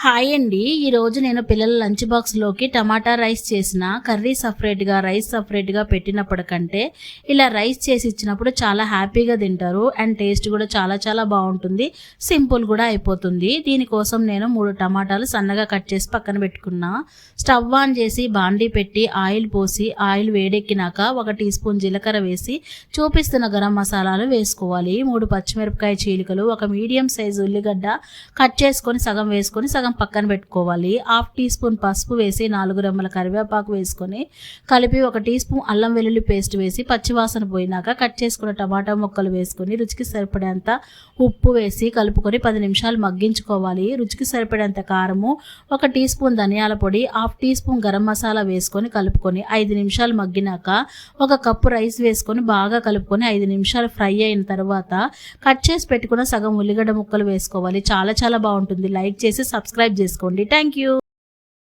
Hi అండి. ఈరోజు నేను పిల్లల లంచ్ బాక్స్లోకి టమాటా రైస్ చేసిన కర్రీ సపరేట్గా రైస్ సపరేట్గా పెట్టినప్పటికంటే ఇలా రైస్ చేసి ఇచ్చినప్పుడు చాలా హ్యాపీగా తింటారు. అండ్ టేస్ట్ కూడా చాలా చాలా బాగుంటుంది. సింపుల్ కూడా అయిపోతుంది. దీనికోసం నేను 3 టమాటాలు సన్నగా కట్ చేసి పక్కన పెట్టుకున్నా. స్టవ్ ఆన్ చేసి బాండీ పెట్టి ఆయిల్ పోసి ఆయిల్ వేడెక్కినాక 1 టీ స్పూన్ జీలకర్ర వేసి చూపిస్తున్న గరం మసాలాలు వేసుకోవాలి. 3 పచ్చిమిరపకాయ చీలికలు, 1 మీడియం సైజు ఉల్లిగడ్డ కట్ చేసుకొని సగం వేసుకొని సగం పక్కన పెట్టుకోవాలి. 1/2 టీ స్పూన్ పసుపు వేసి 4 రెమ్మల కరివేపాకు వేసుకొని కలిపి 1 టీ స్పూన్ అల్లం వెల్లుల్లి పేస్ట్ వేసి పచ్చివాసన పోయినాక కట్ చేసుకున్న టమాటా ముక్కలు వేసుకొని రుచికి సరిపడేంత ఉప్పు వేసి కలుపుకొని 10 నిమిషాలు మగ్గించుకోవాలి. రుచికి సరిపడేంత కారము, 1 టీ స్పూన్ ధనియాల పొడి, 1/2 టీ స్పూన్ గరం మసాలా వేసుకొని కలుపుకొని 5 నిమిషాలు మగ్గినాక 1 కప్పు రైస్ వేసుకొని బాగా కలుపుకొని 5 నిమిషాలు ఫ్రై అయిన తర్వాత కట్ చేసి పెట్టుకున్న సగం ఉల్లిగడ్డ ముక్కలు వేసుకోవాలి. చాలా చాలా బాగుంటుంది. లైక్ చేసి సబ్స్క్రైబ్ చేసుకోండి. Thank you.